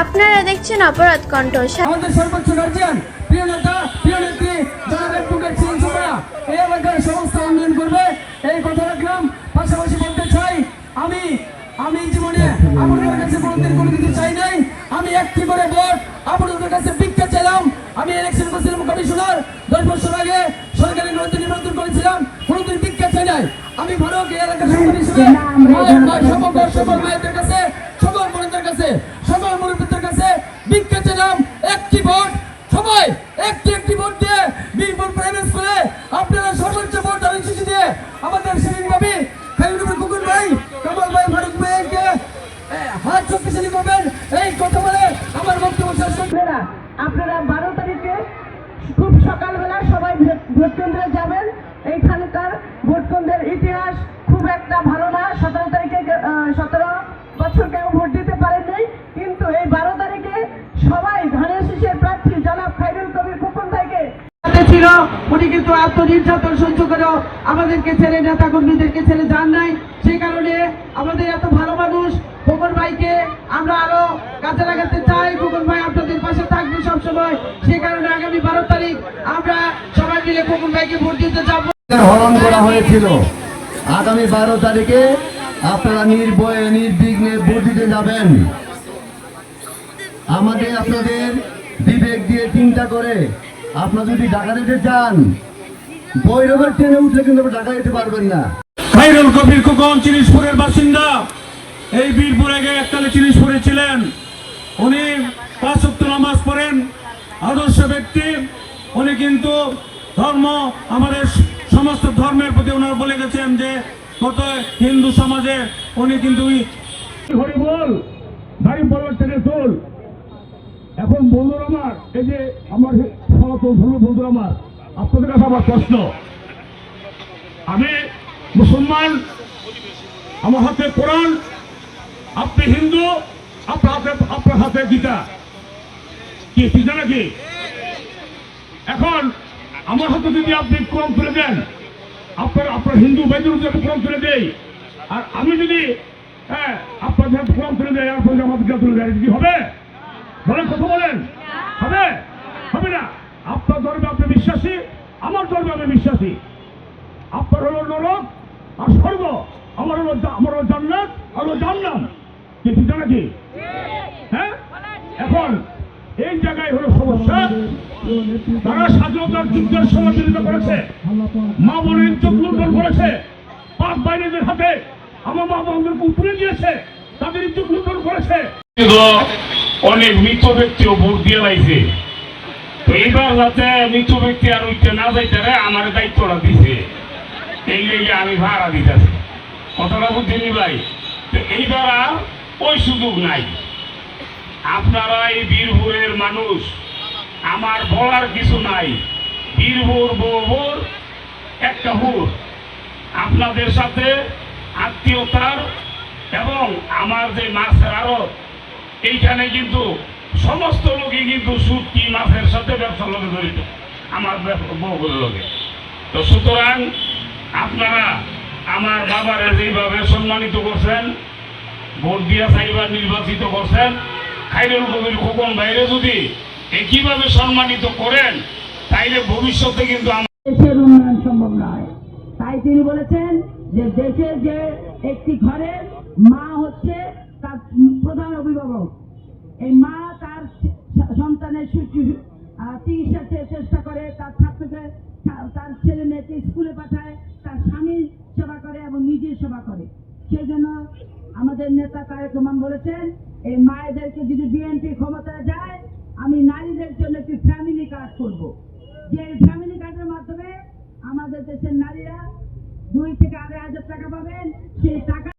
আপনারা দেখছেন অপরাধ কণ্ঠ। আমাদের সর্বোচ্চ গার্জিয়ান, প্রিয় নেতা, প্রিয় নেত্রী জনাব অ্যাডভোকেট সিং সুমাইয়া এই এলাকার সমস্ত উন্নয়ন করবে, এই কথা রাখলাম। পাশাপাশি বলতে চাই, আমি জীবনে আপনাদের কাছে কোনোদিন কোনো কিছু চাই নাই। আমি একটি করে ভোট আপনাদের কাছে ভিক্ষা চাইলাম। আমি ইলেকশন করছিলাম কমিশনার, 10 বছর আগে সরকারি নির্বাচন করেছিলাম, কোনোদিন ভিক্ষা চাই নাই। আমি ভালো এলাকার সরকার হিসেবে সকল মায়েদের কাছে, সকল বোনদের কাছে, সকল মুরব্বীদের কাছে ভিক্ষা চাইলাম। একটি ভোট, সবাই একটি ভোট দিয়ে বীরপুর প্রাইভেট স্কুলে আপনারা সর্বোচ্চ ভোট দানের শিশু দিয়ে আমাদের সেদিন ভাবি কুকুর ভাই, কামাল ভাই, ফারুক ভাইকে হাত শক্তিশালী করবেন। এই কথা বলে আমার বক্তব্য শেষ করছি। আপনারা 12 তারিখে খুব সকালবেলা সবাই ভোট কেন্দ্রে যাবেন। এইখানকার ভোট কেন্দ্রের ইতিহাস খুব একটা ভালো না। 17 তারিখে 17 বছর কেউ ভোট দিতে পারেননি, কিন্তু এই 12 তারিখে সবাই ধানের শীষের প্রার্থী জনাব খায়রুল কবির খোকন ভাইকে ছিল। উনি কিন্তু আত্মনির্যাতন সহ্য করেও আমাদেরকে ছেড়ে, নেতা কর্মীদেরকে ছেড়ে যান নাই। সেই কারণে আমাদের এত ভালো মানুষ খোকন ভাইকে আমরা আরো কাজে লাগাতে চাই। খোকন ভাই আপনাদের পাশে থাকবে সবসময়। সেই কারণে আগামী 12 তারিখ আমরা সবাই মিলে খোকন ভাইকে ভোট দিতে যাবো। হরণ করা হয়েছিল। আগামী 12 তারিখে আপনারা নির্ভয়ে নির্বিঘ্নে ভোট দিতে যাবেন। আপনাদের বিবেক দিয়ে চিন্তা করে আপনারা যদি ঢাকা দিতে চান, ভৈরবের ট্রেনে উঠলে কিন্তু ঢাকা যেতে পারবেন না। খায়রুল কবির খোকন চিনিশপুরের বাসিন্দা। এই বীরপুর আগে এককালে চিনিশপুরে ছিলেন। উনি 5 ওয়াক্ত নামাজ পড়েন, আদর্শ ব্যক্তি। উনি কিন্তু আমাদের সমস্ত ধর্মের প্রতি ওনারা বলে গেছেন যে কত হিন্দু সমাজে উনি কিন্তু হরি বল দাড়ি পাল্লা টেনে তোল। এখন বন্ধুরা আমার, এই যে আমার সনাতন ধর্ম বন্ধুরা আমার, আপনাদের কাছে আমার প্রশ্ন, আমি মুসলমান, আমার হাতে কোরআন, আপনি হিন্দু, আপনার হাতে গীতা, কি ঠিক নাকি? এখন আমার হাতে যদি আপনি কোরআন তুলে দেন, আপনার হিন্দু ভাইদের যদি কোরআন তুলে দেই, আর আমি যদি আপনার কোরআন তুলে দেয়, আর আমার গীতা তুলে দেয়, কি হবে? বলেন, কথা বলেন, হবে? হবে না। আপনার ধর্মে আপনি বিশ্বাসী, আমার ধর্মে আমি বিশ্বাসী। আপনার হলো নরক আর স্বর্গ, আমার হলো জান্নাত আর হলো জাহান্নাম, কি ঠিক নাকি? হ্যাঁ, এখন এই জায়গায় হলো সমস্যা। তারা স্বাধীনতার যুদ্ধের সময় বিরোধিতা করেছে, মা বোনের ইজ্জত লুণ্ঠন করেছে, পাক বাইরেদের হাতে আমার মা বোনদেরকে তুলে দিয়েছে, তাদের ইজ্জত লুণ্ঠন করেছে। অনেক মৃত ব্যক্তিও ভোট দিয়ে লাইছে। তো এইবার যাতে মৃত ব্যক্তি আর উঠতে না যাইতে আমার দায়িত্বটা দিছে, এই লেগে আমি ভাড়া দিতেছি। কথাটা বুঝিনি ভাই? তো এইবার আর ওই সুযোগ নাই। আপনারা এই বীরপুরের মানুষ, আমার বলার কিছু নাই। বীরপুর বউর একটা হুর, আপনাদের সাথে আত্মীয়তার এবং আমার যে মাছের আড়ত, এইখানে কিন্তু সমস্ত লোকই কিন্তু শুটকি মাছের সাথে ব্যবসার লোকে জড়িত, আমার বউগুলোর লোকে। তো সুতরাং আপনারা আমার বাবারে যেভাবে সম্মানিত করছেন, ভোট দিয়া চাইবার নির্বাচিত করছেন, খায়রুল কবির খোকন ভাইরে যদি একইভাবে সম্মানিত করেন, তাইলে ভবিষ্যতে কিন্তু দেশের উন্নয়ন সম্ভব নয়। তাই তিনি বলেছেন যে দেশের যে একটি ঘরের মা হচ্ছে তার প্রধান অভিভাবক। এই মা তার সন্তানের চিকিৎসার চেষ্টা করে, তার ছাত্রকে, তার ছেলে মেয়েকে স্কুলে পাঠায়, তার স্বামীর সেবা করে এবং নিজের সেবা করে। সেই জন্য আমাদের নেতা তারেক রহমান বলেছেন, এই মায়েদেরকে যদি বিএনপি ক্ষমতায় যায়, আমি নারীদের জন্য একটি ফ্যামিলি কার্ড করব, যে ফ্যামিলি কার্ডের মাধ্যমে আমাদের দেশের নারীরা 2 থেকে 2.5 হাজার টাকা পাবেন।